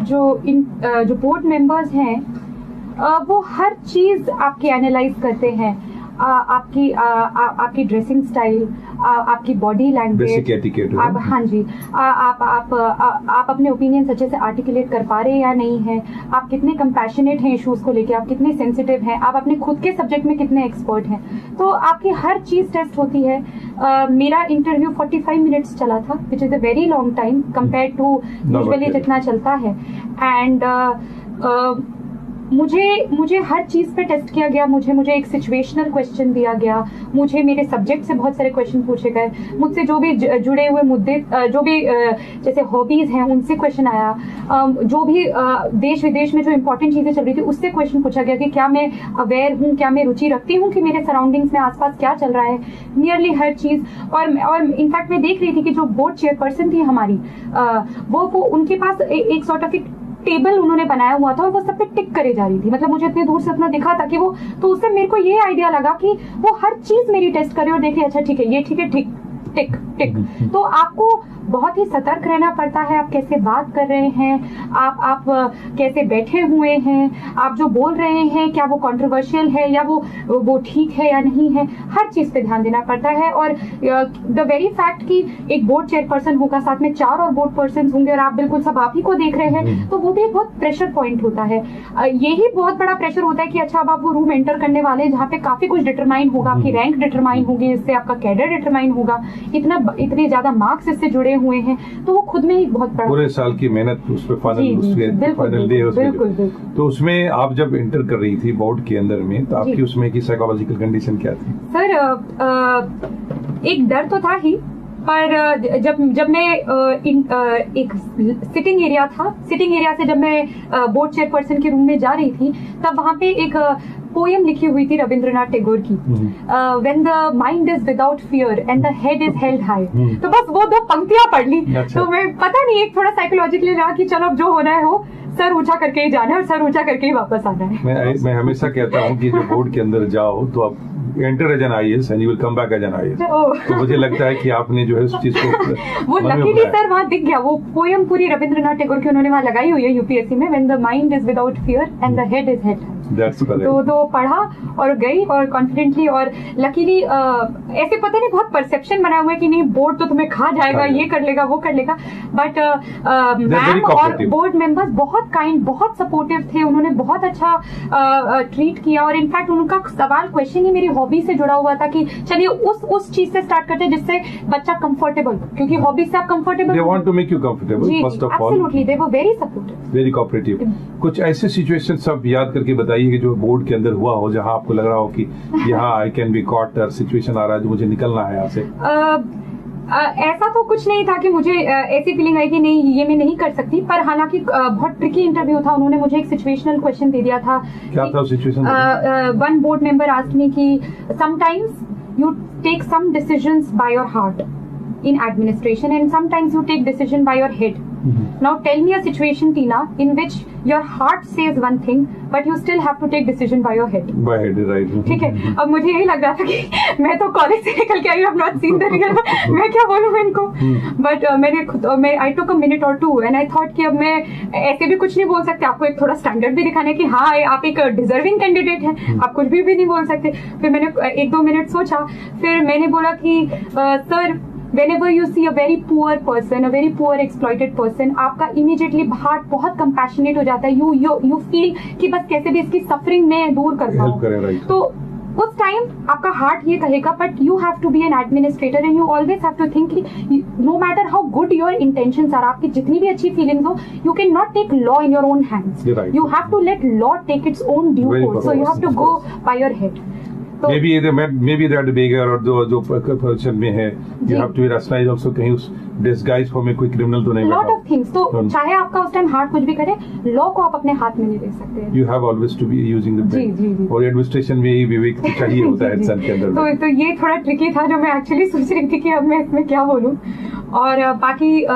जो board members हैं वो हर चीज आपकी एनालाइज करते हैं, आपकी ड्रेसिंग स्टाइल, आपकी बॉडी लैंग्वेज, आप हाँ जी, आप अपने ओपिनियंस अच्छे से आर्टिकुलेट कर पा रहे हैं या नहीं है, आप कितने कंपैशनेट हैं इश्यूज को लेके, आप कितने सेंसिटिव हैं, आप अपने खुद के सब्जेक्ट में कितने एक्सपर्ट हैं। तो आपकी हर चीज टेस्ट होती है। मेरा इंटरव्यू 45 मिनट्स चला था, which is a very long time compare to usually जितना चलता है। एंड मुझे हर चीज पे टेस्ट किया गया। मुझे एक सिचुएशनल क्वेश्चन दिया गया, मुझे मेरे सब्जेक्ट से बहुत सारे क्वेश्चन पूछे गए, मुझसे जो भी जुड़े हुए मुद्दे, जो भी जैसे हॉबीज हैं उनसे क्वेश्चन आया, जो भी देश विदेश में जो इंपॉर्टेंट चीजें चल रही थी उससे क्वेश्चन पूछा गया कि क्या मैं अवेयर हूँ, क्या मैं रुचि रखती हूँ कि मेरे सराउंडिंग्स में आसपास क्या चल रहा है, नियरली हर चीज। और इनफैक्ट मैं देख रही थी कि जो बोर्ड चेयरपर्सन थी हमारी, वो उनके पास एक सॉर्ट ऑफ टेबल उन्होंने बनाया हुआ था और वो सब पे टिक करे जा रही थी। मतलब मुझे इतनी दूर से इतना दिखा था कि वो, तो उससे मेरे को ये आइडिया लगा कि वो हर चीज मेरी टेस्ट करे और देखे, अच्छा ठीक है, ये ठीक है, ठीक टिक टिक। तो आपको बहुत ही सतर्क रहना पड़ता है। आप कैसे बात कर रहे हैं, आप कैसे बैठे हुए हैं, आप जो बोल रहे हैं क्या वो कंट्रोवर्शियल है या वो ठीक है या नहीं है, हर चीज पे ध्यान देना पड़ता है। और द वेरी फैक्ट कि एक बोर्ड चेयरपर्सन होगा, साथ में 4 और बोर्ड पर्सन होंगे और आप बिल्कुल सब आप ही को देख रहे हैं, तो वो भी एक बहुत प्रेशर पॉइंट होता है। यही बहुत बड़ा प्रेशर होता है कि अच्छा अब आप वो रूम एंटर करने वाले हैं जहाँ पे काफी कुछ डिटरमाइन होगा, आपकी रैंक डिटरमाइन होगी, इससे आपका कैडर डिटरमाइन होगा, इतने ज्यादा मार्क्स इससे जुड़े हुए हैं, तो वो खुद में ही बहुत बड़ा पूरे साल की मेहनत उस पे फाइनल डे बिल्कुल। तो उसमें आप जब एंटर कर रही थी बोर्ड के अंदर में, तो आपकी उसमें की साइकोलॉजिकल कंडीशन क्या थी? सर एक डर तो था ही, पर जब मैं एक सिटिंग एरिया से जब मैं बोर्ड चेयरपर्सन के रूम में जा रही थी, तब वहां पे एक पोएम लिखी हुई थी रविंद्रनाथ टैगोर की, when the mind is without fear and the head is held high. तो बस वो 2 पंक्तियां पढ़ ली। तो मैं पता नहीं, एक थोड़ा साइकोलॉजिकली लगा कि चलो अब जो होना है हो, सर ऊंचा करके ही जाना है और सर ऊंचा करके ही वापस आना है। मैं हमेशा कहता हूँ कि जो बोर्ड के अंदर जाओ तो आप enter as an IAS and you will come back as an IAS. तो मुझे लगता है कि आपने जो है उस चीज को वो लकीली सर वहाँ दिख गया, वो पोएम पूरी रविंद्रनाथ टैगोर की उन्होंने वहाँ लगाई हुई है यूपीएससी में, when the mind is without fear and the head is held. तो पढ़ा और गई और कॉन्फिडेंटली, और लकीली ऐसे पता नहीं बहुत परसेप्शन बना हुआ है कि नहीं बोर्ड तो तुम्हें खा जाएगा, ये कर लेगा वो कर लेगा, बट मैम और बोर्ड मेंबर्स बहुत काइंड, बहुत सपोर्टिव थे, उन्होंने बहुत अच्छा ट्रीट किया। और इनफैक्ट उनका सवाल क्वेश्चन ही मेरी हॉबी से जुड़ा हुआ था कि चलिए उस चीज से स्टार्ट करते हैं जिससे बच्चा कंफर्टेबल, क्योंकि हॉबी से आप comfortable, they want to make you comfortable first of all. Absolutely, they were very supportive, very cooperative. कुछ ऐसे सिचुएशन सब याद करके बताइए कि जो बोर्ड के अंदर हुआ हो, जहां आपको लग रहा हो कि यहाँ I can be caught, situation आ रहा है जो मुझे निकलना है यहाँ से। ऐसा तो कुछ नहीं था कि मुझे ऐसी फीलिंग आई कि नहीं ये मैं नहीं कर सकती, पर हालांकि बहुत ट्रिकी इंटरव्यू था। उन्होंने मुझे एक सिचुएशनल क्वेश्चन दे दिया था। क्या था situation? One board member asked me कि sometimes you take some decisions by your heart in administration and sometimes you take decision by your head. Now tell me a situation, Tina, in which your heart says one thing but you still have to take decision by your head. By head, right. ठीक है। अब मुझे यही लग रहा था कि मैं तो कॉलेज से निकल के आई, I've not seen the real, मैं क्या बोलूँ इनको। बट मैं I took a minute or two and I thought कि अब मैं ऐसे भी कुछ नहीं बोल सकते, आपको एक थोड़ा स्टैंडर्ड भी दिखाने की हाँ आप एक डिजर्विंग कैंडिडेट हैं, आप कुछ भी नहीं बोल सकते। फिर मैंने 1-2 मिनट सोचा, फिर मैंने बोला कि sir, whenever you see a very poor person, a very poor exploited person, आपका immediately हार्ट बहुत compassionate हो जाता है, you feel कि बस कैसे भी इसकी सफरिंग में दूर कर पाऊं। तो उस टाइम आपका हार्ट ये कहेगा, but you have to be an administrator and you always have to think कि no matter how good your intentions are, आपकी जितनी भी अच्छी feelings हो, you cannot take law in your own hands. You have to let law take its own due course. So you have to go by your head. maybe that beggar और जो person में है, you have to be rationalized also, कहीं उस disguise form में कोई criminal तो नहीं बैठा। lot of things, तो चाहे आपका उस टाइम हार्ट कुछ भी करे, लॉ को आप अपने हाथ में नहीं ले सकते। You have always to be using the brain। जी। और एडमिनिस्ट्रेशन में ही विवेक चाहिए होता है इंसान के अंदर। तो ये थोड़ा ट्रिकी था जो मैं एक्चुअली सोच रही थी कि अब मैं इसमें क्या बोलूं। और बाकी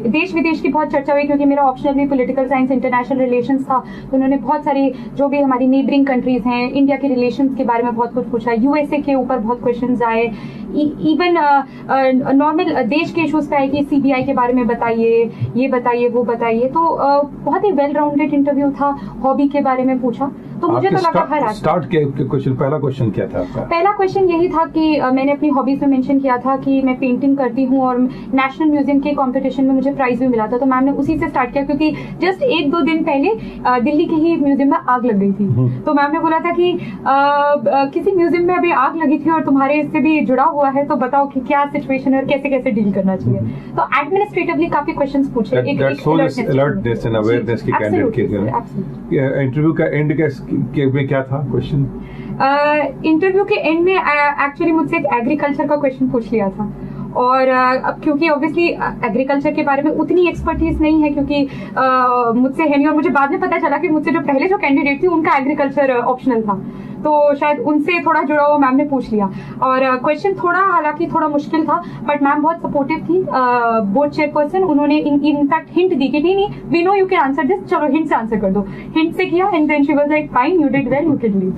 देश विदेश की बहुत चर्चा हुई, क्योंकि मेरा ऑप्शनल भी पॉलिटिकल साइंस इंटरनेशनल रिलेशंस था। तो उन्होंने बहुत सारी जो भी हमारी नेबरिंग कंट्रीज हैं, इंडिया के रिलेशंस के बारे में बहुत कुछ पूछा, यूएसए के ऊपर बहुत क्वेश्चंस आए, इवन नॉर्मल देश के इश्यूज पे आए कि सीबीआई के बारे में बताइए, ये बताइए, वो बताइए। तो बहुत ही वेल राउंडेड इंटरव्यू था। हॉबी के बारे में पूछा, तो मुझे तो लगा हर स्टार्ट के क्वेश्चन, पहला क्वेश्चन क्या था आपका? पहला क्वेश्चन यही था कि मैंने अपनी हॉबीज में मेंशन किया था कि मैं पेंटिंग करती हूँ और नेशनल म्यूजियम के कंपटीशन में मुझे प्राइज भी मिला था। तो मैम ने उसी से स्टार्ट किया, क्योंकि जस्ट 1-2 दिन पहले दिल्ली के ही म्यूजियम में आग लग गई थी। तो मैम ने बोला था कि किसी म्यूजियम में अभी आग लगी थी और तुम्हारे इससे भी जुड़ा हुआ है, तो बताओ कि क्या सिचुएशन है और कैसे कैसे डील करना चाहिए। तो एडमिनिस्ट्रेटिवली काफी क्वेश्चंस पूछे। अलर्टनेस एंड अवेयरनेस की कैंडिडेट के इंटरव्यू का एंड में क्या था क्वेश्चन? इंटरव्यू के एंड में एक्चुअली मुझसे एक एग्रीकल्चर का क्वेश्चन पूछ लिया था। और अब क्योंकि ऑब्वियसली एग्रीकल्चर के बारे में उतनी एक्सपर्टीज नहीं है, क्योंकि मुझसे है नहीं, और मुझे बाद में पता चला कि मुझसे जो पहले जो कैंडिडेट थी उनका एग्रीकल्चर ऑप्शनल था, तो शायद उनसे थोड़ा जुड़ा हुआ मैम ने पूछ लिया। और क्वेश्चन थोड़ा हालांकि थोड़ा मुश्किल था, बट मैम बहुत सपोर्टिव थी। बोर्ड चेयरपर्सन, उन्होंने इनफैक्ट हिंट दी कि नहीं we know you can answer this, चलो हिंट से आंसर कर दो। हिंट से किया and then she was like fine, you did well, you can leave.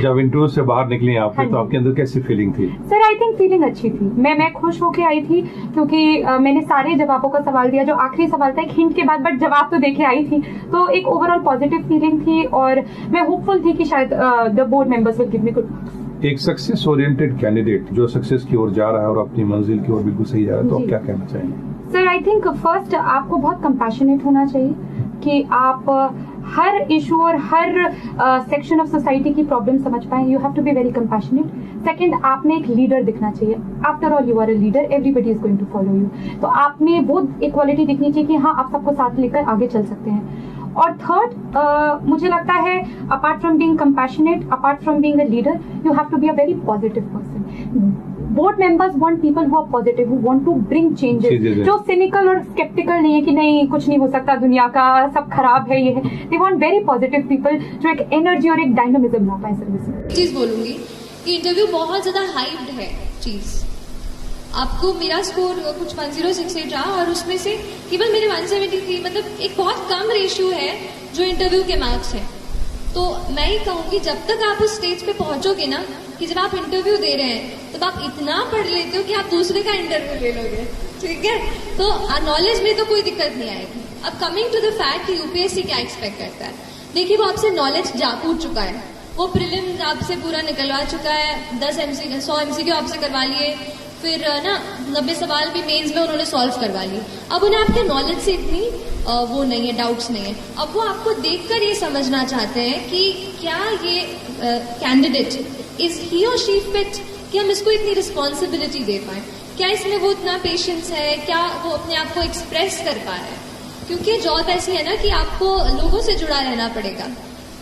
जब इंटरव्यू से बाहर निकली आपने, तो आपके अंदर कैसी फीलिंग थी? सर आई थिंक फीलिंग अच्छी थी। मैं खुश होके आई थी, क्योंकि मैंने सारे जवाबों का सवाल दिया। जो आखिरी सवाल था एक हिंट के बाद, बट जवाब तो देके आई थी, तो एक ओवरऑल पॉजिटिव फीलिंग थी और मैं होपफुल थी कि शायद the board members will give me good marks. एक सक्सेस ओरिएंटेड कैंडिडेट जो सक्सेस की ओर जा रहा है और अपनी मंजिल की ओर बिल्कुल सही जा रहा है, तो आप क्या कहना चाहेंगे? सर आई थिंक फर्स्ट आपको बहुत कंपैशनेट होना चाहिए कि आप हर इशू और हर सेक्शन ऑफ सोसाइटी की प्रॉब्लम समझ पाए। You have to be very compassionate. Second, आप में एक लीडर दिखना चाहिए। After all you are a leader, everybody is going to follow you. तो आप में वो इक्वालिटी दिखनी चाहिए कि हाँ आप सबको साथ लेकर आगे चल सकते हैं। और थर्ड, मुझे लगता है apart from being compassionate, apart from being a leader, you have to be a very positive person. Board members want people who are positive, who want to bring changes, जो सिनिकल और sceptical नहीं है कि नहीं कुछ नहीं हो सकता, दुनिया का सब खराब है, ये है। They want very positive people जो एक एनर्जी और एक डायनामिज्म ला पाए सर्विस में। चीज बोलूंगी कि इंटरव्यू बहुत ज्यादा हाइप्ड है चीज। आपको मेरा स्कोर कुछ 1068 रहा और उसमें से केवल मेरे 173, मतलब एक बहुत कम रेशियो है जो इंटरव्यू के मार्क्स है। तो मैं ये कहूंगी जब तक आप उस स्टेज पे पहुंचोगे ना कि जब आप इंटरव्यू दे रहे हैं तब आप इतना पढ़ लेते हो कि आप दूसरे का इंटरव्यू ले लोगे, ठीक है? तो नॉलेज में तो कोई दिक्कत नहीं आएगी। अब कमिंग टू द फैक्ट कि यूपीएससी क्या एक्सपेक्ट करता है, देखिए वो आपसे नॉलेज पूछ चुका है, वो प्रीलिम्स आपसे पूरा निकलवा चुका है, 100 MCQ आपसे करवा लिए, फिर ना 90 सवाल भी मेंस में उन्होंने सॉल्व करवा लिए। अब उन्हें आपके नॉलेज से इतनी वो नहीं है, डाउट्स नहीं है। अब वो आपको देखकर ये समझना चाहते हैं कि क्या ये कैंडिडेट इज ही और शी फिट, कि हम इसको इतनी रिस्पॉन्सिबिलिटी दे पाए, क्या इसमें वो इतना पेशेंस है, क्या वो अपने आप को एक्सप्रेस कर पा रहा है। क्योंकि जॉब ऐसी है ना कि आपको लोगों से जुड़ा रहना पड़ेगा।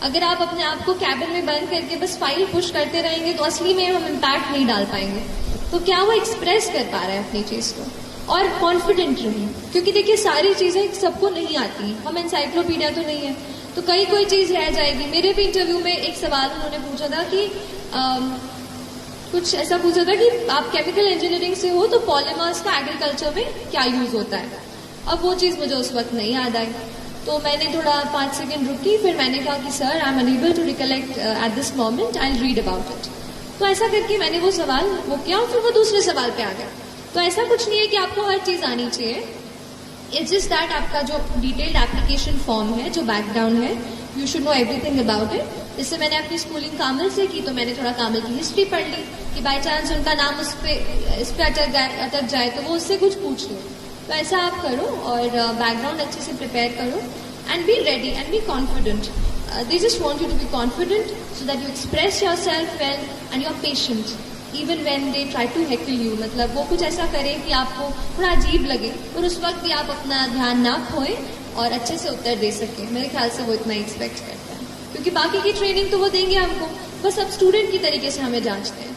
अगर आप अपने आप को कैबिन में बंद करके बस फाइल पुश करते रहेंगे तो असली में हम इम्पैक्ट नहीं डाल पाएंगे। तो क्या वो एक्सप्रेस कर पा रहा है अपनी चीज को, और कॉन्फिडेंट रहिए। क्योंकि देखिए सारी चीजें सबको नहीं आती, हम एनसाइक्लोपीडिया तो नहीं है, तो कोई चीज रह जाएगी। मेरे भी इंटरव्यू में एक सवाल उन्होंने पूछा था कि कुछ ऐसा पूछा था कि आप केमिकल इंजीनियरिंग से हो तो पॉलीमर्स का एग्रीकल्चर में क्या यूज होता है। अब वो चीज मुझे उस वक्त नहीं याद आई, तो मैंने थोड़ा 5 सेकंड रुकी, फिर मैंने कहा कि sir I am unable to recollect at this moment, I will read about it. तो ऐसा करके मैंने वो सवाल वो किया और फिर वो दूसरे सवाल पे आ गया। तो ऐसा कुछ नहीं है कि आपको हर चीज आनी चाहिए, इट्स जस्ट दैट आपका जो डिटेल्ड एप्लीकेशन फॉर्म है, जो बैकग्राउंड है, you should know everything about it. जैसे मैंने अपनी स्कूलिंग कामिल से की, तो मैंने थोड़ा कामिल की हिस्ट्री पढ़ ली कि बाई चांस उनका नाम इस पे अटक जाए तो वो उससे कुछ पूछ लो। तो ऐसा आप करो और बैकग्राउंड अच्छे से प्रिपेयर करो and be ready and be confident. They just want you to be confident so that you express yourself well and you are patient even when they try to heckle you। मतलब वो कुछ ऐसा करें कि आपको थोड़ा अजीब लगे और उस वक्त भी आप अपना ध्यान ना खोएं और अच्छे से उत्तर दे सकें। मेरे ख्याल से वो इतना एक्सपेक्ट करता है, क्योंकि बाकी की ट्रेनिंग तो वो देंगे हमको, बस अब स्टूडेंट की तरीके से हमें जांचते हैं।